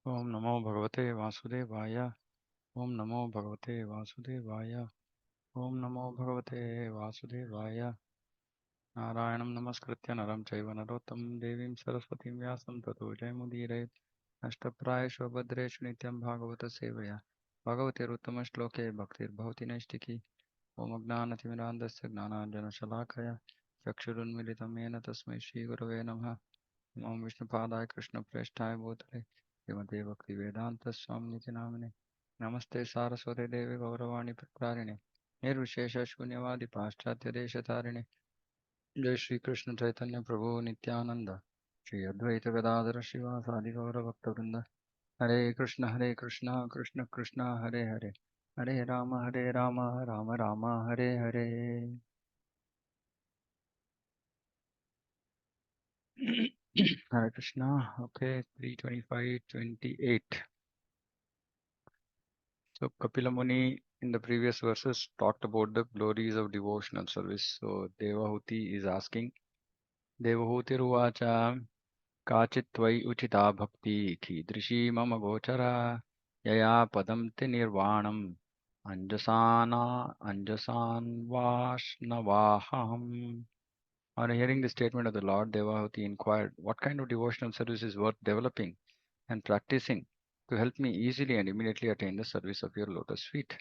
ओम नमो भगवते वासुदेवाय। ओम नमो भगवते वासुदेवाय। ओम नमो भगवते वासुदेवाय। नारायणं नमस्कृत्य नरं चैव नरोत्तमं देवीं सरस्वतीं व्यासं ततो जयमुदीरयेत्। अष्टप्रायेषु भद्रेषु नित्यं भागवतसेवया भगवतिरुत्तमश्लोके भक्तिर्भवति नैष्टिकी। ॐ अज्ञानतिमिरान्धस्य ज्ञानाञ्जनशलाकया चक्षुरुन्मिलितं येन तस्मै श्रीगुरवे नमः। नमो विष्णुपादाय कृष्णप्रेष्ठाय भूतले श्रीमते भक्तिवेदान्तस्वामिनिति नामिने। नमस्ते सारस्वते देवे गौरवाणी प्रचारिणे निर्विशेषशून्यवादि पाश्चात्यदेशतारिणे। जय श्री कृष्ण चैतन्य प्रभु नित्यानंद श्री अद्वैत गदाधर श्रीवासादि गौरभक्तवृंद। हरे कृष्ण कृष्ण कृष्ण हरे हरे, हरे Ram Ram Ram Hare Hare. Hare Krishna. Okay, 325:28. So Kapila Muni in the previous verses talked about the glories of devotional service. So Devahuti is asking, Devahuti Ruvacha Kachit Tvai Uchita Bhakti Kidrishi Mama Gochara Yaya Padam Te Nirvanam Anjasan Vashnavaham. On hearing the statement of the Lord, Devahuti inquired, what kind of devotional service is worth developing and practicing to help me easily and immediately attain the service of your lotus feet?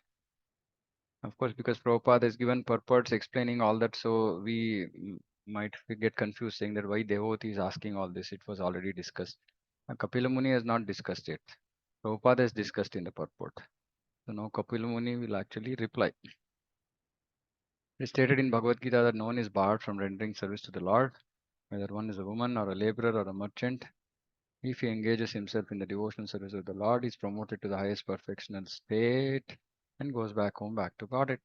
Of course, because Prabhupada has given purports explaining all that, so we might get confused saying that why Devotee is asking all this. It was already discussed. Kapila Muni has not discussed it. Prabhupada has discussed in the purport. So now Kapila Muni will actually reply. It is stated in Bhagavad Gita that no one is barred from rendering service to the Lord, whether one is a woman or a laborer or a merchant. If he engages himself in the devotional service of the Lord, he is promoted to the highest perfectional state and goes back home, back to God.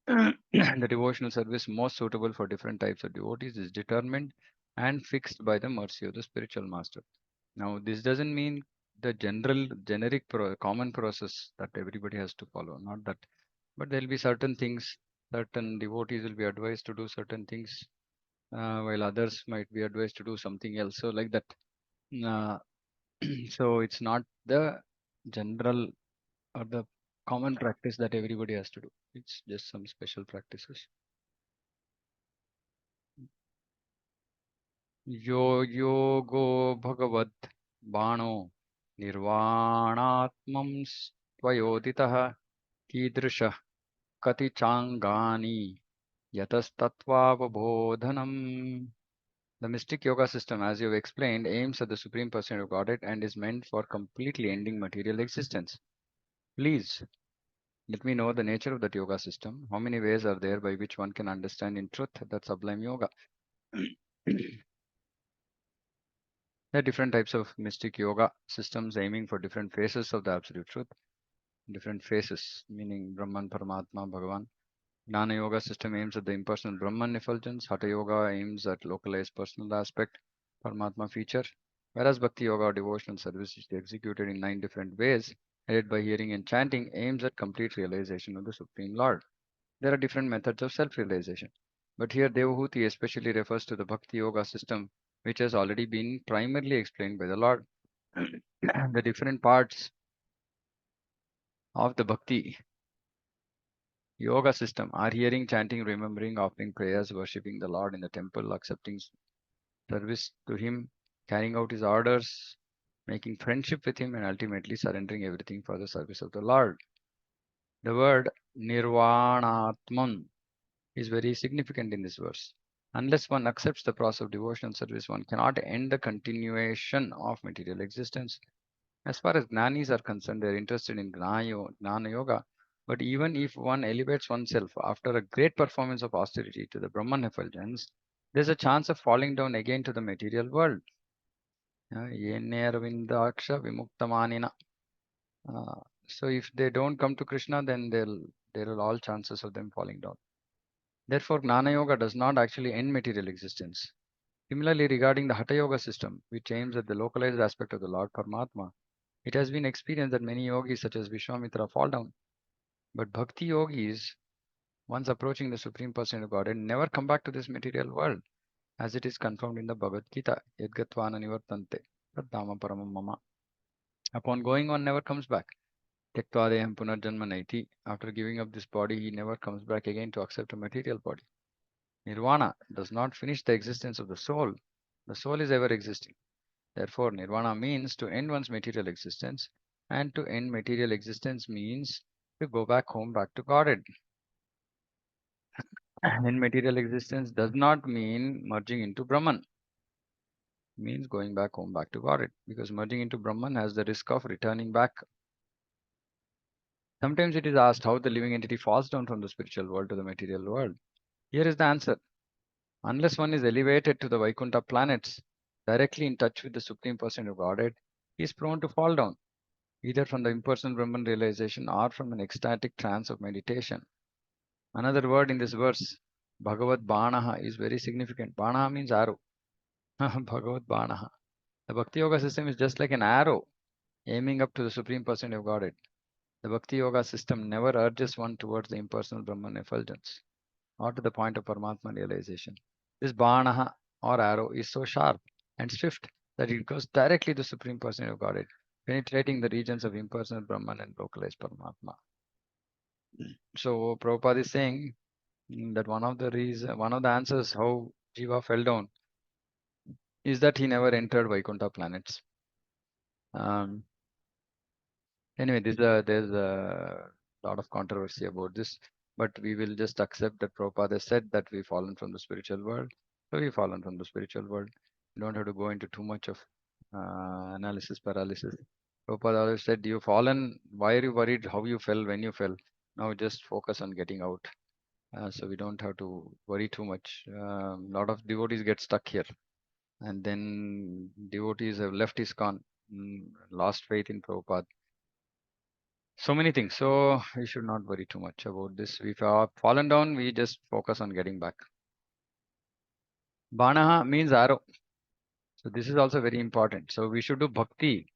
The devotional service most suitable for different types of devotees is determined and fixed by the mercy of the spiritual master. Now, this doesn't mean the generic, common process that everybody has to follow, not that. But there will be certain things, certain devotees will be advised to do certain things, while others might be advised to do something else. So, like that. Uh, so, it's not the general or the common practice that everybody has to do. It's just some special practices. यो योगो भगवद् बाणो निर्वाणात्मं स्वयोदितः कीदृशः कति चाङ्गानि यतस्तत्त्वावबोधनम्. The mystic yoga system, as you have explained, aims at the Supreme Person of Godhead and is meant for completely ending material existence. Please let me know the nature of that yoga system. How many ways are there by which one can understand in truth that sublime yoga? There are different types of mystic yoga systems aiming for different phases of the absolute truth. Different phases, meaning Brahman, Paramatma, Bhagavan. Jnana yoga system aims at the impersonal Brahman effulgence. Hatha yoga aims at localized personal aspect, Paramatma feature. Whereas Bhakti yoga or devotional service is executed in 9 different ways, headed by hearing and chanting, aims at complete realization of the Supreme Lord. There are different methods of self-realization. But here Devahuti especially refers to the Bhakti Yoga system, which has already been primarily explained by the Lord. The different parts of the Bhakti Yoga system are hearing, chanting, remembering, offering prayers, worshipping the Lord in the temple, accepting service to Him, carrying out His orders, making friendship with Him, and ultimately surrendering everything for the service of the Lord. The word Nirvanatman is very significant in this verse. Unless one accepts the process of devotional service, one cannot end the continuation of material existence. As far as Jnanis are concerned, they are interested in Gnana Yoga. But even if one elevates oneself after a great performance of austerity to the Brahman effulgence, there's a chance of falling down again to the material world. Yennervindaksha vimuktamanina. So if they don't come to Krishna, then there are all chances of them falling down. Therefore, Gnana Yoga does not actually end material existence. Similarly, regarding the Hatha Yoga system, which aims at the localized aspect of the Lord Paramatma, it has been experienced that many yogis such as Vishwamitra fall down. But Bhakti yogis, once approaching the Supreme Person of Godhead, never come back to this material world, as it is confirmed in the Bhagavad Gita, Yadgatvana Nivartante, Tadama Paramam Mama. Upon going on, never comes back. Tektvadeham punarjanma naiti. After giving up this body, he never comes back again to accept a material body. Nirvana does not finish the existence of the soul. The soul is ever existing. Therefore, nirvana means to end one's material existence, and to end material existence means to go back home, back to Godhead. End material existence does not mean merging into Brahman, means going back home, back to Godhead, because merging into Brahman has the risk of returning back. Sometimes it is asked how the living entity falls down from the spiritual world to the material world. Here is the answer. Unless one is elevated to the Vaikuntha planets, directly in touch with the Supreme Person of Godhead, he is prone to fall down, either from the impersonal Brahman realization or from an ecstatic trance of meditation. Another word in this verse, Bhagavad Banaha, is very significant. Banaha means arrow. Bhagavad Banaha. The Bhakti Yoga system is just like an arrow aiming up to the Supreme Person of Godhead. The Bhakti Yoga system never urges one towards the impersonal Brahman effulgence or to the point of Paramatma realization. This Banaha or arrow is so sharp and swift that it goes directly to the Supreme Person of Godhead, penetrating the regions of impersonal Brahman and localized Paramatma. So Prabhupada is saying that one of the answers how Jiva fell down is that he never entered Vaikuntha planets. Um, Anyway, there's a lot of controversy about this, but we will just accept that Prabhupada said that we've fallen from the spiritual world. So we've fallen from the spiritual world. You don't have to go into too much of analysis paralysis. Prabhupada always said, you've fallen. Why are you worried how you fell when you fell? Now just focus on getting out. So we don't have to worry too much. A lot of devotees get stuck here. And then devotees have left ISKCON, lost faith in Prabhupada. So many things. So we should not worry too much about this. If we have fallen down, we just focus on getting back. Banaha means arrow. So this is also very important. So we should do bhakti,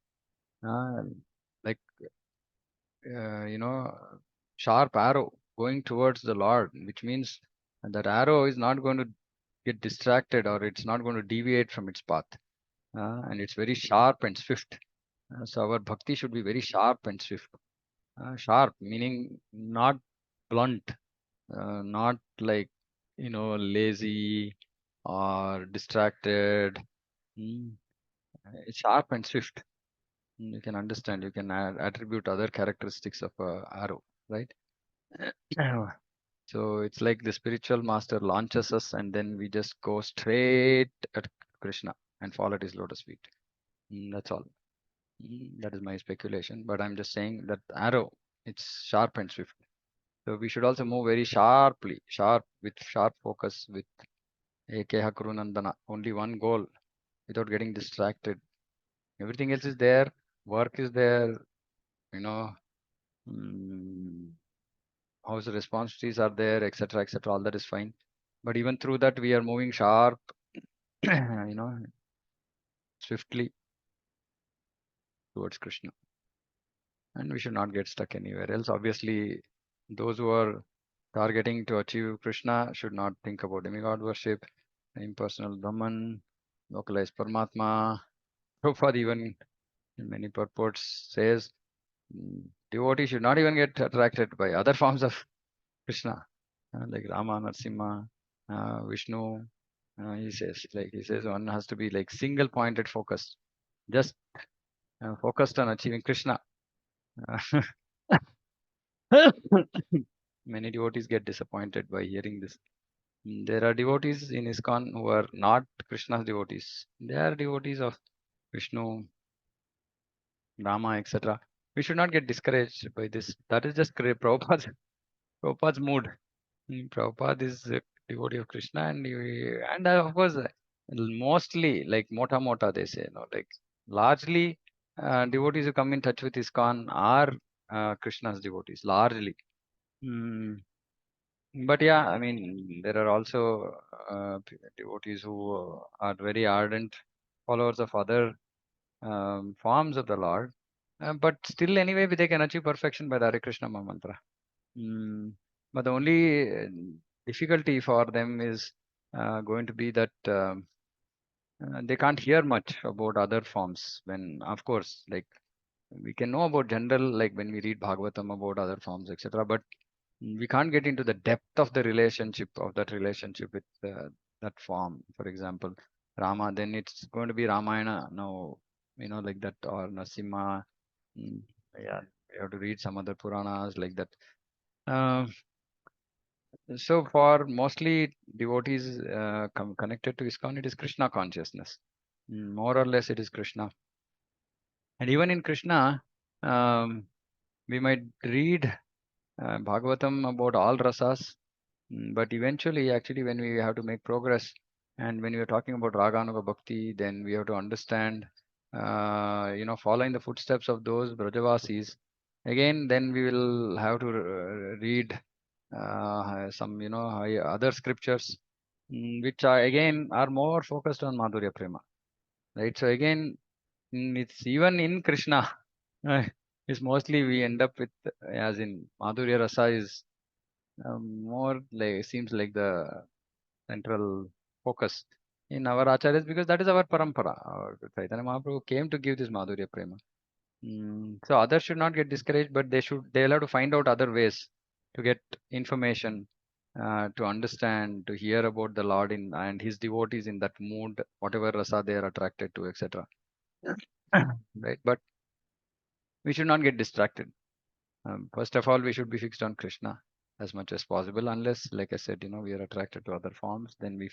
uh, like, sharp arrow going towards the Lord, which means that arrow is not going to get distracted or it's not going to deviate from its path. And it's very sharp and swift. So our bhakti should be very sharp and swift. Sharp meaning not blunt, not like lazy or distracted. Mm, it's sharp and swift. You can understand, you can attribute other characteristics of a arrow, right? So it's like the spiritual master launches us and then we just go straight at Krishna and fall at his lotus feet. That's all. That is my speculation, but I'm just saying that arrow, it's sharp and swift. So we should also move very sharply, with sharp focus, with Ekeha Kurunandana, only one goal, without getting distracted. Everything else is there, work is there, you know, mm, house responsibilities are there, etc., etc. All that is fine. But even through that, we are moving sharp, swiftly towards Krishna. And we should not get stuck anywhere else. Obviously, those who are targeting to achieve Krishna should not think about demigod worship, impersonal Brahman, localized Paramatma. Prabhupada even in many purports says devotee should not even get attracted by other forms of Krishna, like Rama, Narasimha, Vishnu. He says one has to be like single pointed focused, just focused on achieving Krishna. Many devotees get disappointed by hearing this. There are devotees in ISKCON who are not Krishna's devotees. They are devotees of Vishnu, Rama, etc. We should not get discouraged by this. That is just Prabhupada's mood. Prabhupada is a devotee of Krishna, and of course, mostly like mota they say, like largely devotees who come in touch with ISKCON are Krishna's devotees, largely. Mm, but yeah, I mean, there are also devotees who are very ardent followers of other forms of the Lord. But still, anyway, they can achieve perfection by the Hare Krishna Maha Mantra. But the only difficulty for them is going to be that they can't hear much about other forms. When, of course, like We can know about general, like when we read Bhagavatam about other forms, etc. But we can't get into the depth of the relationship of that relationship with that form. For example, Rama, then it's going to be Ramayana. No, like that, or Nasimha. Mm, yeah, you have to read some other Puranas like that. Uh, so for mostly devotees connected to ISKCON, it is Krishna consciousness. More or less, it is Krishna. And even in Krishna, um, we might read Bhagavatam about all rasas, but eventually, actually, when we have to make progress, and when we are talking about Raganuga Bhakti, then we have to understand, following the footsteps of those Brajavasis. Again, then we will have to read some, other scriptures, which are again are more focused on Madhurya Prema, right? So again, it's even in Krishna. It's mostly we end up with, as in Madhurya Rasa is more like seems like the central focus in our acharyas, because that is our parampara. Our Chaitanya Mahaprabhu came to give this Madhurya Prema. So others should not get discouraged, but they'll have to find out other ways to get information, to understand, to hear about the Lord in and his devotees in that mood, whatever rasa they are attracted to, etc. Right? But we should not get distracted. First of all, we should be fixed on Krishna as much as possible. Unless, like I said, we are attracted to other forms, then we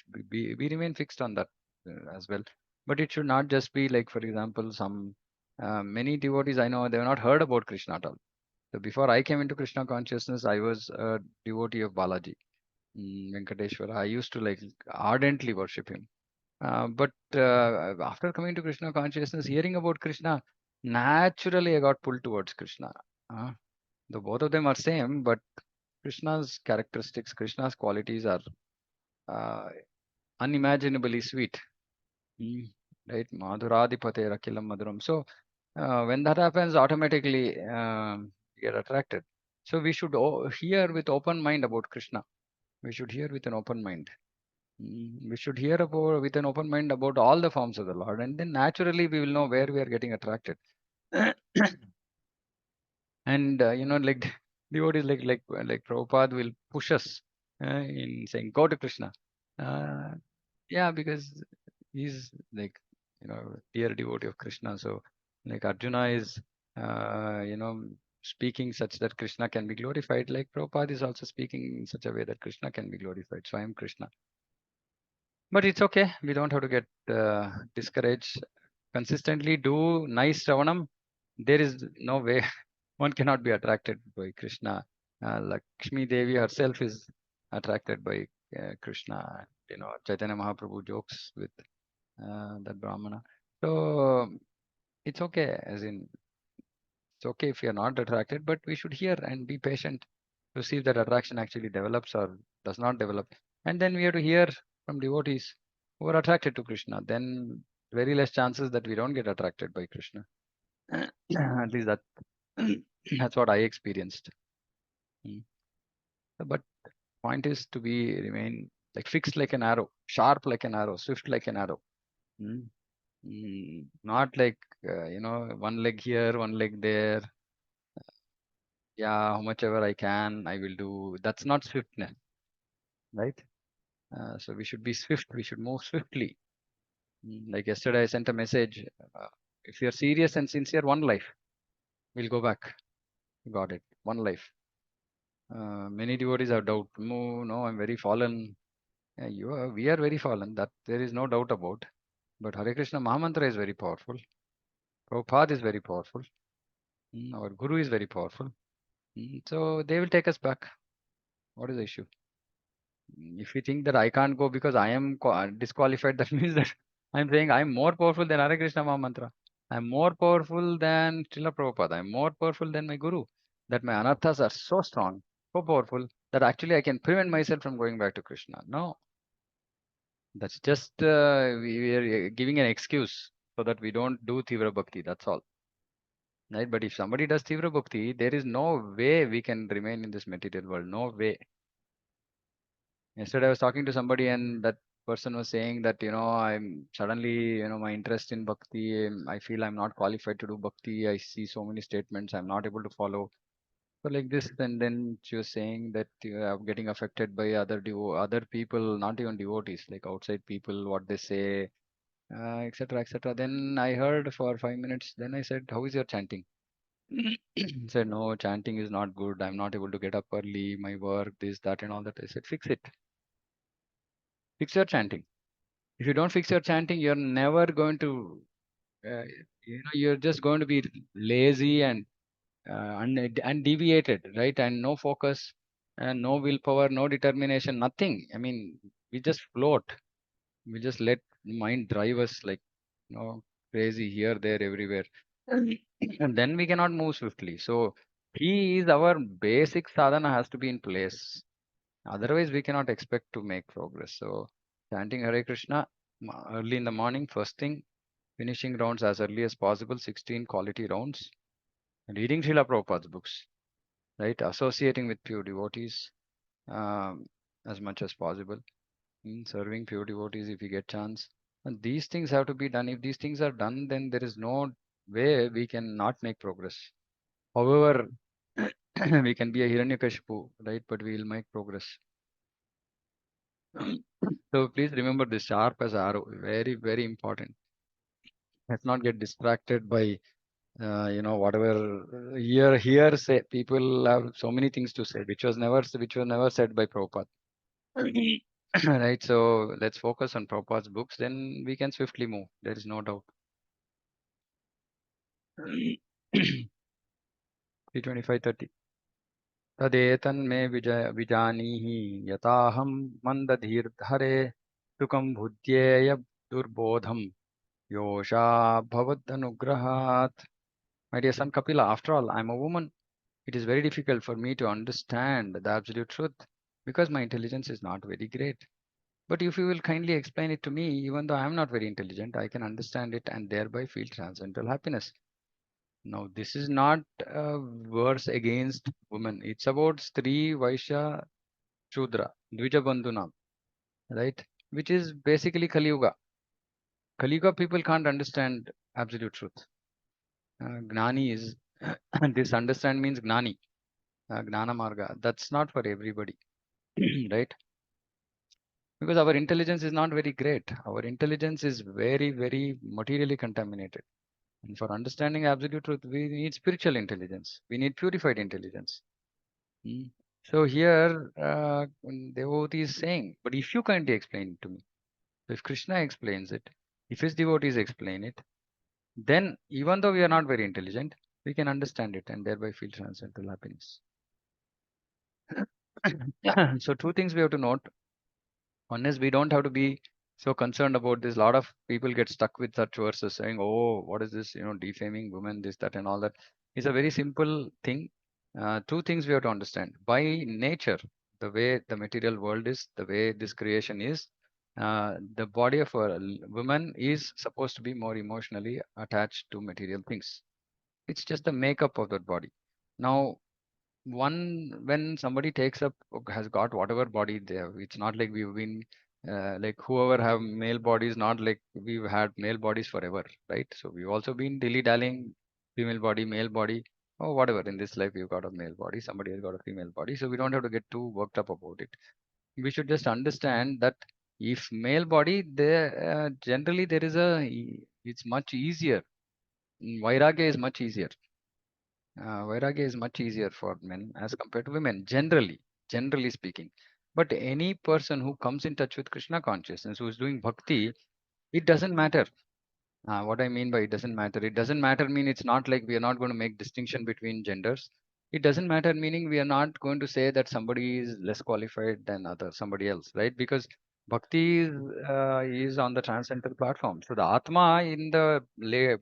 remain fixed on that as well. But it should not just be like, for example, some many devotees I know, they have not heard about Krishna at all. So before I came into Krishna consciousness, I was a devotee of Balaji, Venkateshwara. I used to like ardently worship him. But after coming to Krishna consciousness, hearing about Krishna, naturally I got pulled towards Krishna. Uh, the both of them are same, but Krishna's characteristics, Krishna's qualities are uh, unimaginably sweet. Mm, right? Madhuradipate Rakilam Madhuram. So when that happens, automatically we get attracted. So we should hear with open mind about Krishna. We should hear with an open mind. We should hear about with an open mind about all the forms of the Lord, and then naturally we will know where we are getting attracted. And like devotees like Prabhupada will push us in saying go to Krishna. Uh, yeah, because he's like dear devotee of Krishna. So like Arjuna is speaking such that Krishna can be glorified. Like Prabhupada is also speaking in such a way that Krishna can be glorified. So I am Krishna. But it's okay. We don't have to get discouraged. Consistently do nice Ravanam. There is no way one cannot be attracted by Krishna. Lakshmi Devi herself is attracted by Krishna. Chaitanya Mahaprabhu jokes with that Brahmana. So it's okay, as in it's okay if you're not attracted, but we should hear and be patient to see if that attraction actually develops or does not develop. And then we have to hear from devotees who are attracted to Krishna. Then very less chances that we don't get attracted by Krishna. At least that that's what I experienced. Mm. But point is to be remain like fixed like an arrow, sharp like an arrow, swift like an arrow. Mm. Not like one leg here, one leg there. Yeah, how much ever I can, I will do. That's not swiftness, right? So we should be swift. We should move swiftly. Like yesterday, I sent a message. If you're serious and sincere, one life. We'll go back. Got it. One life. Many devotees have doubt. No, no, I'm very fallen. Yeah, we are very fallen. That there is no doubt about. But Hare Krishna Mahamantra is very powerful. Prabhupada is very powerful. Our Guru is very powerful. So they will take us back. What is the issue? If you think that I can't go because I am disqualified, that means that I'm saying I'm more powerful than Hare Krishna Mahamantra. I'm more powerful than Srila Prabhupada. I'm more powerful than my Guru. That my anarthas are so strong, so powerful that actually I can prevent myself from going back to Krishna. No, that's just we are giving an excuse so that we don't do Tivra Bhakti. That's all. Right? But if somebody does Tivra Bhakti, there is no way we can remain in this material world. No way. Yesterday I was talking to somebody and that person was saying that, I'm suddenly, my interest in bhakti, I feel I'm not qualified to do bhakti. I see so many statements I'm not able to follow. So like this, and then she was saying that you are getting affected by other people, not even devotees, like outside people, what they say, etc., etc. Then I heard for 5 minutes. Then I said, "How is your chanting?" Said, "No, chanting is not good. I'm not able to get up early. My work, this, that, and all that." I said, "Fix it. Fix your chanting. If you don't fix your chanting, you're never going to, uh, you're just going to be lazy and undeviated, right? And no focus, and no willpower, no determination, nothing. I mean, we just float. We just let mind drive us like, crazy here, there, everywhere, and then we cannot move swiftly. So, he is our basic sadhana has to be in place. Otherwise, we cannot expect to make progress. So, chanting Hare Krishna early in the morning, first thing, finishing rounds as early as possible, 16 quality rounds, reading Srila Prabhupada's books, right? Associating with pure devotees as much as possible, serving pure devotees if you get chance. And these things have to be done. If these things are done, then there is no way we can not make progress. However, we can be a Hiranyakashipu, right? But we will make progress. So please remember this sharp as arrow, very, very important. Let's not get distracted by whatever here say people have so many things to say, which was never said by Prabhupada. Right. So let's focus on Prabhupada's books, then we can swiftly move. There is no doubt. 325:30. तदेतन्मे विजानीहि यताहं मन्दधीर्धरे सुखं भुज्येय दुर्बोधं योषा भवदनुग्रहात्. My dear son Kapila, after all, I'm a woman. It is very difficult for me to understand the absolute truth because my intelligence is not very great. But if you will kindly explain it to me, even though I am not very intelligent, I can understand it and thereby feel transcendental happiness. Now, this is not a verse against women. It's about Stri, Vaishya, Shudra, Dvija Bandhunam, right? Which is basically Kali Yuga. Kali Yuga people can't understand absolute truth. Gnani is, this understand means Gnani, Gnana Marga. That's not for everybody, right? Because our intelligence is not very great. Our intelligence is very, very materially contaminated. And for understanding absolute truth, we need spiritual intelligence. We need purified intelligence. Mm. So here, Devotee is saying, but if you kindly explain it to me, so if Krishna explains it, if his devotees explain it, then even though we are not very intelligent, we can understand it and thereby feel transcendental happiness. So two things we have to note. One is we don't have to be so concerned about this. A lot of people get stuck with such verses saying, "Oh, what is this? Defaming women, this, that, and all that." It's a very simple thing. Two things we have to understand. By nature, the way the material world is, the way this creation is, the body of a woman is supposed to be more emotionally attached to material things. It's just the makeup of that body. Now, when somebody takes up has got whatever body they have, it's not like we've been like whoever have male bodies, not like we've had male bodies forever, right? So we've also been dilly-dallying, female body, male body, or whatever. In this life we've got a male body, somebody has got a female body, so we don't have to get too worked up about it. We should just understand that if male body there, generally there is it's much easier. Vairagya is much easier. Vairagya is much easier for men as compared to women, generally speaking. But any person who comes in touch with Krishna consciousness, who is doing bhakti, it doesn't matter. What I mean by it doesn't matter mean it's not like we are not going to make distinction between genders. It doesn't matter meaning we are not going to say that somebody is less qualified than somebody else, right? Because bhakti is on the transcendental platform. So the Atma in the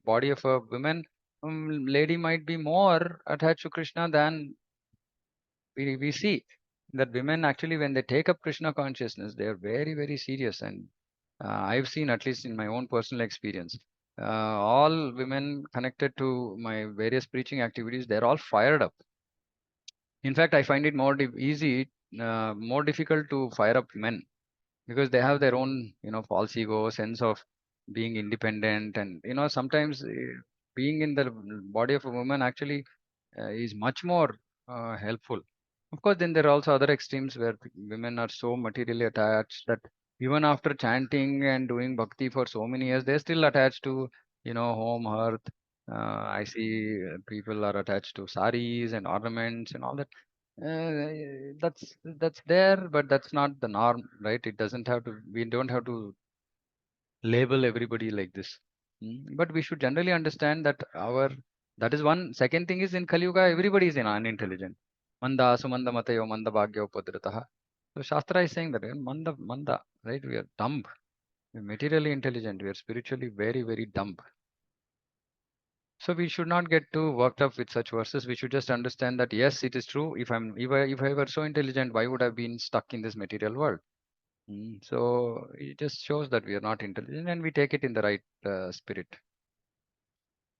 body of a woman, lady might be more attached to Krishna than we see that women actually when they take up Krishna consciousness, they are very, very serious. And I've seen, at least in my own personal experience, all women connected to my various preaching activities, they're all fired up. In fact, I find it more difficult to fire up men because they have their own, false ego, sense of being independent, and sometimes being in the body of a woman actually is much more helpful. Of course, then there are also other extremes where women are so materially attached that even after chanting and doing bhakti for so many years, they're still attached to, home, earth. I see people are attached to saris and ornaments and all that. That's there, but that's not the norm, right? It doesn't have to. We don't have to label everybody like this. But we should generally understand that our that is one. Second thing is, in Kali Yuga, everybody is unintelligent. Manda sumanda matayo manda bhagyo padritaha. So Shastra is saying that manda, right? We are dumb. We're materially intelligent. We are spiritually very, very dumb. So we should not get too worked up with such verses. We should just understand that yes, it is true. If I were so intelligent, why would I have been stuck in this material world? So it just shows that we are not intelligent and we take it in the right spirit.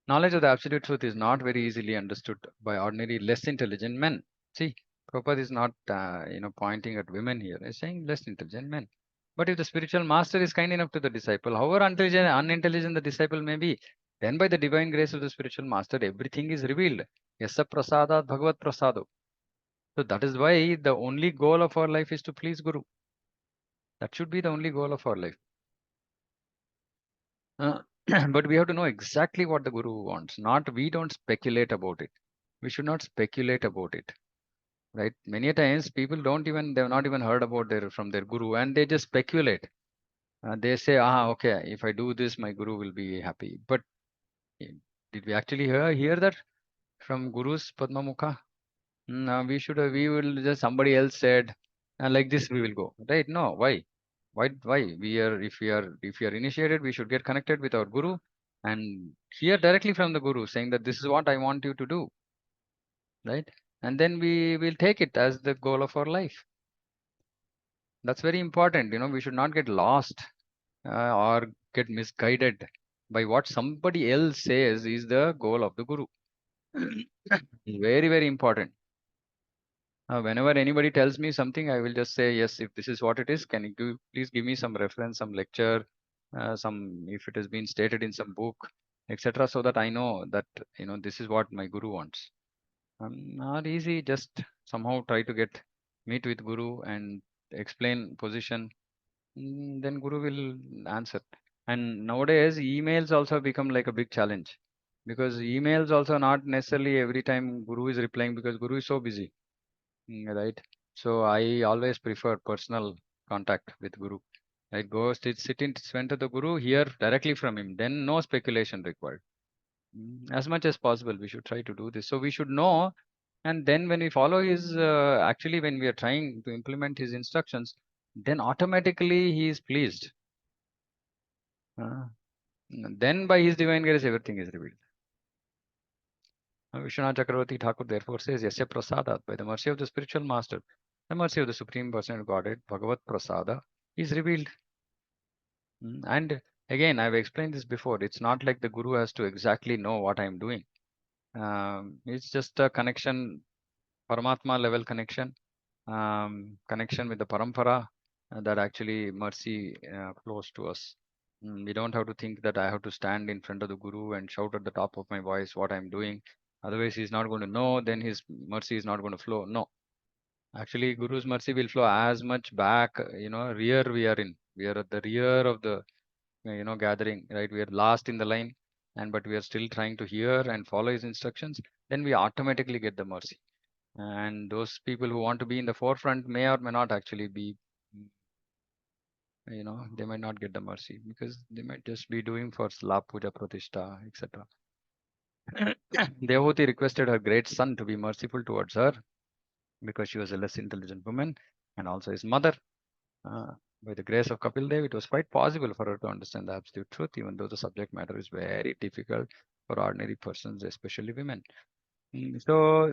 Knowledge of the absolute truth is not very easily understood by ordinary less intelligent men. See, Prabhupada is not pointing at women here. He's saying less intelligent men. But if the spiritual master is kind enough to the disciple, however unintelligent the disciple may be, then by the divine grace of the spiritual master, everything is revealed. Yasa prasadat bhagavat prasado. So that is why the only goal of our life is to please Guru. That should be the only goal of our life. Uh, but we have to know exactly what the Guru wants. Not we don't speculate about it. We should not speculate about it, right? Many a times people don't even they've not even heard about their from their Guru, and they just speculate. They say, ah, okay, if I do this, my Guru will be happy. But eh, did we actually hear that from Guru's Padma Mukha? No, we will just somebody else said, like this we will go, right? No, why? Why? If we are initiated, we should get connected with our Guru and hear directly from the Guru saying that this is what I want you to do, right? And then we will take it as the goal of our life. That's very important. We should not get lost or get misguided by what somebody else says is the goal of the Guru. Very, very important. Whenever anybody tells me something, I will just say, yes, if this is what it is, can you please give me some reference, some lecture, if it has been stated in some book, etc., so that I know that, this is what my Guru wants. Not easy, just somehow try to meet with Guru and explain position, then Guru will answer. And nowadays, emails also become like a big challenge because emails also not necessarily every time Guru is replying because Guru is so busy. Right. So I always prefer personal contact with Guru. Right. Go sit in front of the Guru, hear directly from him. Then no speculation required. As much as possible, we should try to do this. So we should know, and then when we follow his, actually when we are trying to implement his instructions, then automatically he is pleased. Uh, then by his divine grace, everything is revealed. Vishwanath Chakravarti Thakur therefore says, Yasya Prasadat, by the mercy of the spiritual master, the mercy of the Supreme Personal Godhead, Bhagavat Prasada, is revealed. And again, I've explained this before. It's not like the Guru has to exactly know what I'm doing. It's just a connection, Paramatma level connection, connection with the Parampara that actually mercy flows to us. We don't have to think that I have to stand in front of the Guru and shout at the top of my voice what I'm doing. Otherwise, he's not going to know, then his mercy is not going to flow. No, actually, Guru's mercy will flow as much back, rear we are in. We are at the rear of the, gathering, right? We are last in the line, and but we are still trying to hear and follow his instructions. Then we automatically get the mercy. And those people who want to be in the forefront may or may not actually be, mm, they might not get the mercy because they might just be doing for slap puja pratishtha, etc. Devahuti requested her great son to be merciful towards her because she was a less intelligent woman and also his mother. Uh, by the grace of Kapiladev, it was quite possible for her to understand the absolute truth, even though the subject matter is very difficult for ordinary persons, especially women. So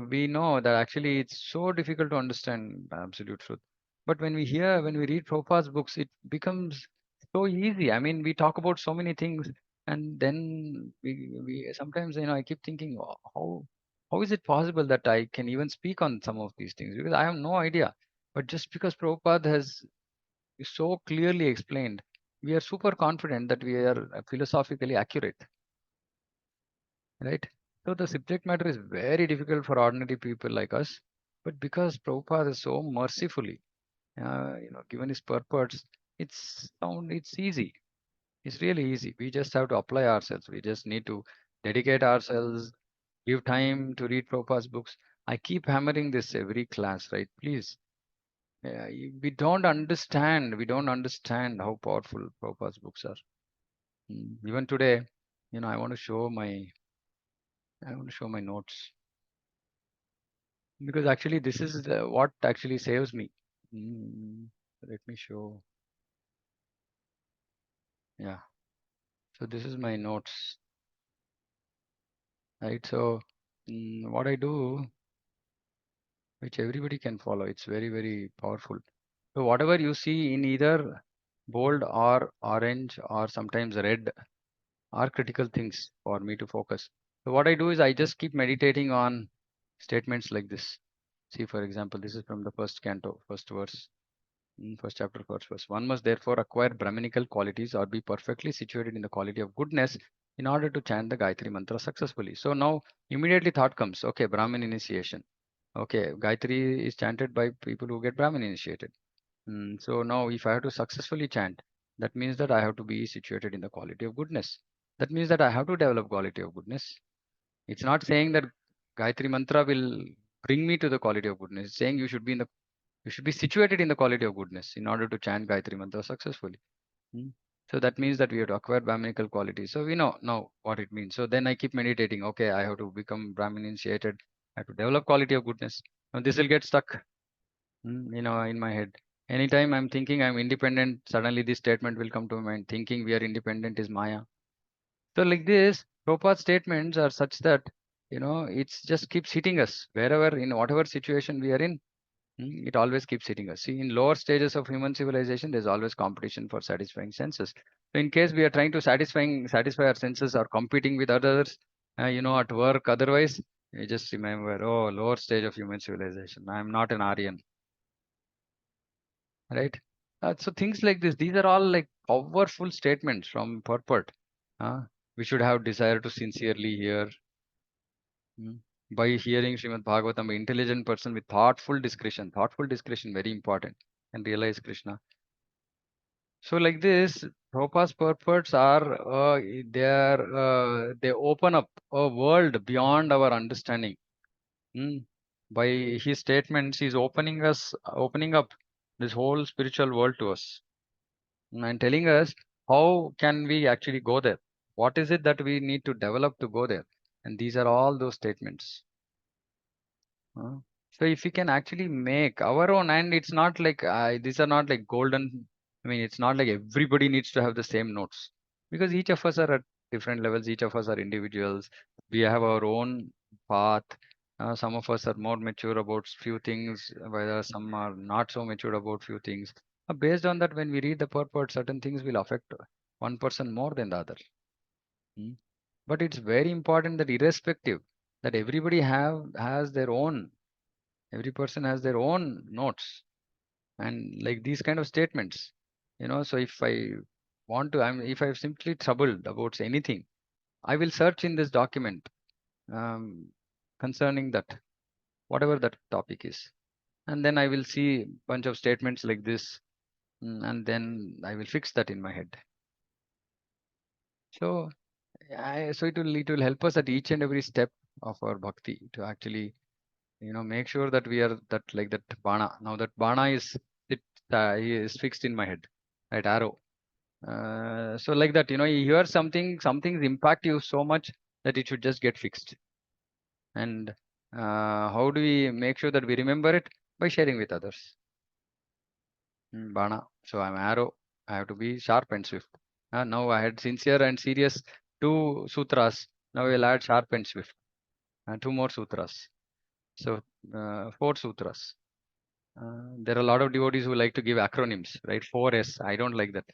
we know that actually it's so difficult to understand absolute truth. But when we read Prabhupada's books, it becomes so easy. I mean, we talk about so many things, and then we sometimes, I keep thinking, how is it possible that I can even speak on some of these things? Because I have no idea. But just because Prabhupada has is so clearly explained, we are super confident that we are philosophically accurate, right? So the subject matter is very difficult for ordinary people like us, but because Prabhupada is so mercifully, given his purpose, it's easy. It's really easy. We just have to apply ourselves. We just need to dedicate ourselves, give time to read Prabhupada's books. I keep hammering this every class, right? Please. We don't understand how powerful Prabhupada's books are. Even today, I want to show my notes because actually this is what actually saves me. Mm, Let me show. Yeah. So this is my notes, right? So what I do, which everybody can follow, it's very, very powerful. So whatever you see in either bold or orange or sometimes red are critical things for me to focus. So what I do is I just keep meditating on statements like this. See, for example, this is from the first canto, first verse, first chapter, first verse. One must therefore acquire Brahminical qualities or be perfectly situated in the quality of goodness in order to chant the Gayatri mantra successfully. So now immediately thought comes, okay, Brahmin initiation. Okay, Gayatri is chanted by people who get Brahmin initiated. So now if I have to successfully chant, that means that I have to be situated in the quality of goodness. That means that I have to develop quality of goodness. It's not saying that Gayatri mantra will bring me to the quality of goodness. It's saying you should be situated in the quality of goodness in order to chant Gayatri mantra successfully. Hmm. So that means that we have to acquire Brahminical qualities. So we know now what it means. So then I keep meditating. Okay, I have to become Brahmin initiated. I have to develop quality of goodness. Now this will get stuck, in my head. Anytime I'm thinking I'm independent, suddenly this statement will come to my mind. Thinking we are independent is Maya. So like this, Prabhupada's statements are such that, it's just keeps hitting us wherever, in whatever situation we are in. It always keeps hitting us. See, in lower stages of human civilization, there's always competition for satisfying senses. So in case we are trying to satisfy our senses or competing with others, at work, otherwise, you just remember, oh, lower stage of human civilization. I'm not an Aryan, right? So things like this, these are all like powerful statements from purport. Uh, we should have desire to sincerely hear. Mm. By hearing Srimad Bhagavatam, an intelligent person with thoughtful discretion, very important, and realize Krishna. So like this, Prabhupada's purports they open up a world beyond our understanding. Mm. By his statements, he's opening up this whole spiritual world to us, and telling us how can we actually go there. What is it that we need to develop to go there? And these are all those statements. Uh, So if we can actually make our own, and it's not like these are not like golden. I mean, it's not like everybody needs to have the same notes because each of us are at different levels. Each of us are individuals. We have our own path. Some of us are more mature about few things, while some are not so mature about few things. Based on that, when we read the purport, certain things will affect one person more than the other. Mm. But it's very important that irrespective, that everybody has their own. Every person has their own notes and like these kind of statements. So if I want to, if I'm simply troubled about anything, I will search in this document um, concerning that, whatever that topic is. And then I will see bunch of statements like this, and then I will fix that in my head. So, so it will help us at each and every step of our bhakti to actually make sure that we are that like that bana. Now that bana is fixed in my head, right? Arrow. So like that, you hear some things impact you so much that it should just get fixed. And how do we make sure that we remember it? By sharing with others. Bana. So I'm arrow. I have to be sharp and swift. Now I had sincere and serious two sutras. Now we'll add sharp and swift. Two more sutras. So four sutras. There are a lot of devotees who like to give acronyms, right? 4S. I don't like that.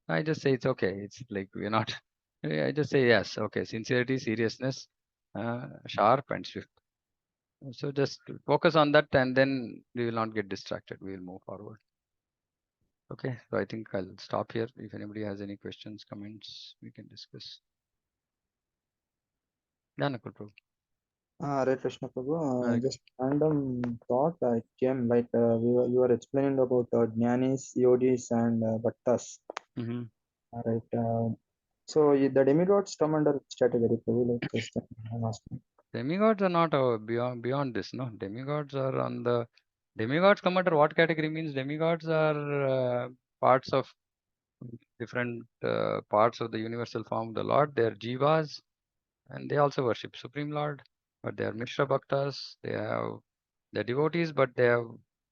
I just say it's okay. It's like we're not. I just say yes. Okay. Sincerity, seriousness, sharp and swift. So just focus on that, and then we will not get distracted. We will move forward. Okay, so I think I'll stop here. If anybody has any questions, comments, we can discuss. Yeah, Nakul Prabhu. Hare Krishna Prabhu. Hare Just random thought I came like you were explaining about jnanis, yogis, and bhattas. Mhm. Right. So the demigods come under which category, Prabhu? Like just I'm asking. Demigods are not beyond this, no. Demigods are on the demigods come under what category means demigods are parts of different parts of the universal form of the Lord. They are jivas and they also worship Supreme Lord, but they are Mishra Bhaktas. They're devotees, but they have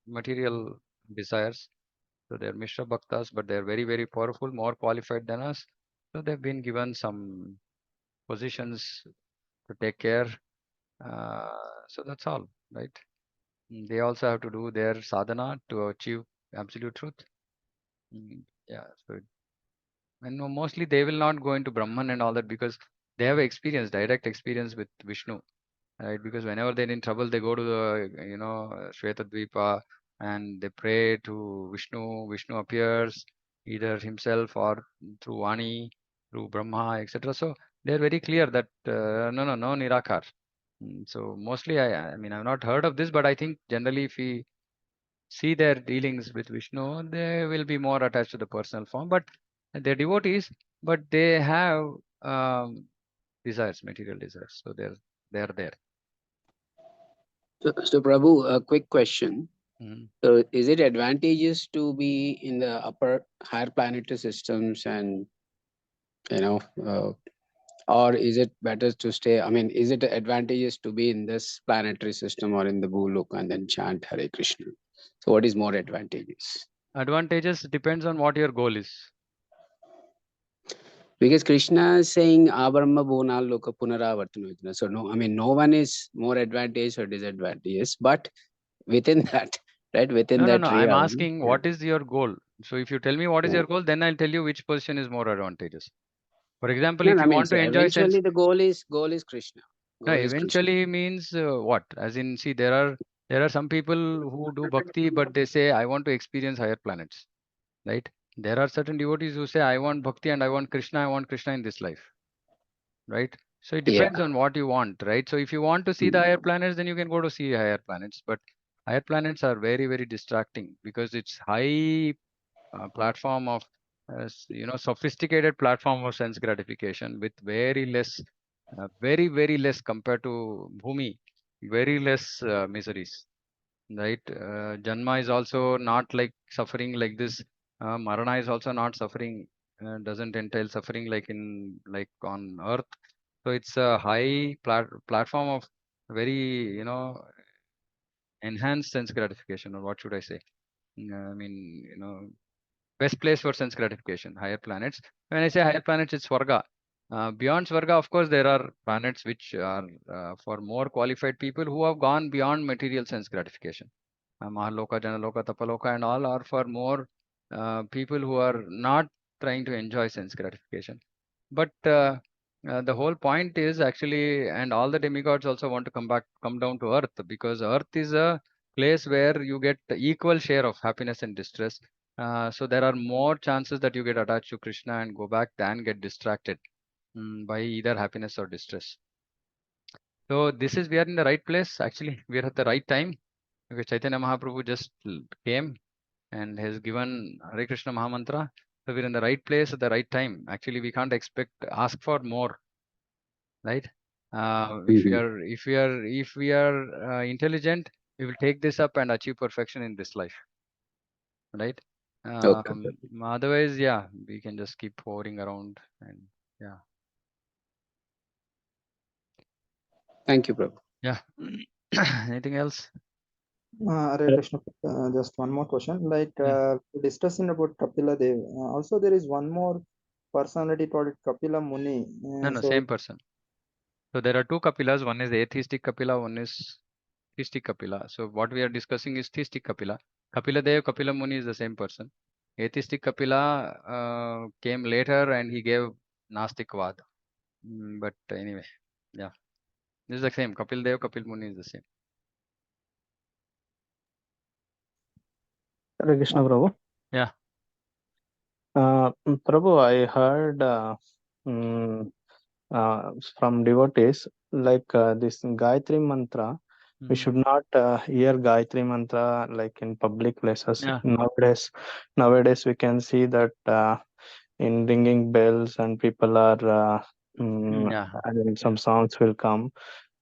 material desires. So they're Mishra Bhaktas, but they're very, very powerful, more qualified than us. So they've been given some positions to take care. Uh, so that's all, right? They also have to do their sadhana to achieve absolute truth. Yeah, so and mostly they will not go into Brahman and all that because they have experience, direct experience with Vishnu, right? Because whenever they're in trouble, they go to the Shweta Dvipa and they pray to Vishnu. Vishnu appears either himself or through Vani, through Brahma, etc. So they're very clear that no Nirakar. So mostly, I mean, I've not heard of this, but I think generally, if we see their dealings with Vishnu, they will be more attached to the personal form. But they're devotees, but they have desires, material desires. So they're there. So Prabhu, a quick question. Mhm. So, is it advantageous to be in the upper higher planetary systems, and you know, or is it better to stay? I mean, is it advantageous to be in this planetary system or in the Buluk and then chant Hare Krishna? So, what is more advantageous? Advantages depends on what your goal is. Because Krishna is saying Abrahma Bhuna Loka Punaravartana. So no, I mean no one is more advantageous or disadvantageous, but within that, right, within No. that I'm realm. asking Yeah. what is your goal. So if you tell me what is Yeah. your goal, then I'll tell you which position is more advantageous. For example, No, if no, I you mean want to so enjoy sense, eventually the goal is Krishna. no, Goal is Krishna. eventually means what? As in, see, there are some people who do bhakti, but they say I want to experience higher planets, right? There are certain devotees who say I want bhakti and I want Krishna in this life, right? So it Yeah. depends on what you want, right? So if you want to see the Mm. higher planets, then you can go to see higher planets. But higher planets are very, very distracting because it's high platform of sophisticated platform of sense gratification with very less, very less compared to Bhumi, very less miseries, right? Janma is also not like suffering like this. Marana is also not suffering. Doesn't entail suffering like on earth. So it's a high platform of very enhanced sense gratification, or what should I say? I mean, best place for sense gratification, higher planets. When I say higher planets, it's Swarga. Beyond Swarga, of course, there are planets which are for more qualified people who have gone beyond material sense gratification. Mahaloka, Janaloka, Tapaloka, and all are for more people who are not trying to enjoy sense gratification. But the whole point is actually, and all the demigods also want to come down to earth because earth is a place where you get equal share of happiness and distress. So there are more chances that you get attached to Krishna and go back than get distracted by either happiness or distress. So this is we are in the right place. Actually, we are at the right time because Chaitanya Mahaprabhu just came and has given Hare Krishna Mahamantra. So we're in the right place at the right time. Actually, we can't ask for more, right? Mhm. If we are intelligent, we will take this up and achieve perfection in this life, right? Okay. Otherwise, yeah, we can just keep hovering around and yeah, Thank you, Prabhu. yeah. Anything else? Hare Krishna. Just one more question. Like Yeah. discussing about Kapiladev. Also, there is one more personality called Kapila Muni. No, So same person. So there are two Kapilas. One is atheistic Kapila, one is theistic Kapila. So what we are discussing is theistic Kapila. Kapila Dev, Kapila Muni is the same person. Atheistic Kapila came later and he gave Nastik Vad. But anyway, yeah, this is the same. Kapil Dev, Kapil Muni is the same. Hare Krishna Prabhu. Yeah. Prabhu, I heard mm, from devotees like this Gayatri mantra. We Hmm. should not hear Gayatri mantra like in public places. Yeah. Nowadays we can see that in ringing bells and people are Yeah. and Yeah. some songs will come.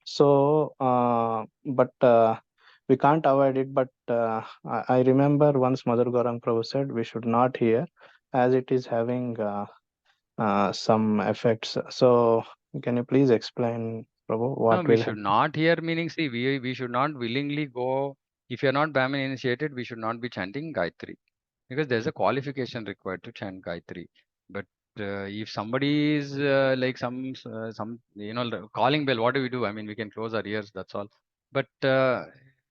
So, but we can't avoid it. But I remember once Mother Gaurang Prabhu said we should not hear as it is having some effects. So, can you please explain, Prabhu, No, what we will should happen? not hear meaning. See, we should not willingly go. If you're not Brahmin initiated, we should not be chanting Gayatri because there's a qualification required to chant Gayatri. But if somebody is like some calling bell, what do we do? I mean, we can close our ears. That's all. But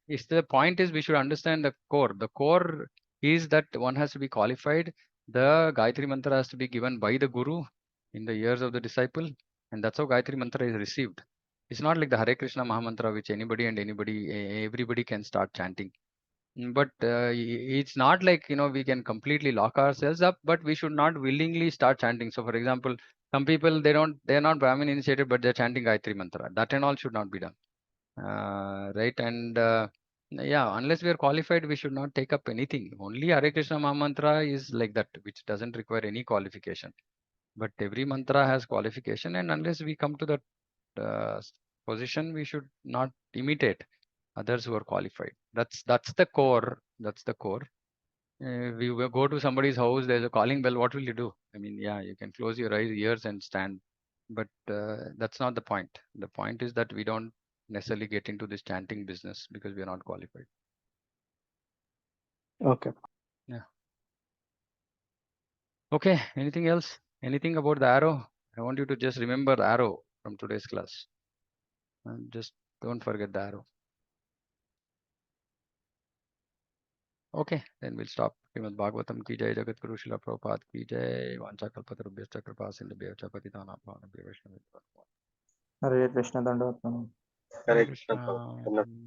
if the point is, we should understand the core. The core is that one has to be qualified. The Gayatri mantra has to be given by the guru in the ears of the disciple, and that's how Gayatri mantra is received. It's not like the Hare Krishna Mahamantra, which anybody and everybody can start chanting. But it's not like we can completely lock ourselves up, but we should not willingly start chanting. So, for example, some people they're not Brahmin initiated, but they're chanting Gayatri mantra. That and all should not be done, right? And yeah, unless we are qualified, we should not take up anything. Only Hare Krishna Mahamantra is like that, which doesn't require any qualification. But every mantra has qualification, and unless we come to that uh, position, we should not imitate others who are qualified. That's the core. That's the core. We will go to somebody's house. There's a calling bell. What will you do? I mean, yeah, you can close your eyes, ears, and stand. But that's not the point. The point is that we don't necessarily get into this chanting business because we are not qualified. Okay. Yeah. Okay. Anything else? Anything about the arrow? I want you to just remember arrow from today's class. And just don't forget the arrow. Okay, then we'll stop. Srimad Bhagavatam ki jai, Jagat Guru Srila Prabhupada ki jai, Vancha Kalpatarubhyascha Kripa Sindhubhya Patitana Pavanabhyo Vaishnavibhyo. Hare Krishna Dandavat Pranam. Hare Krishna.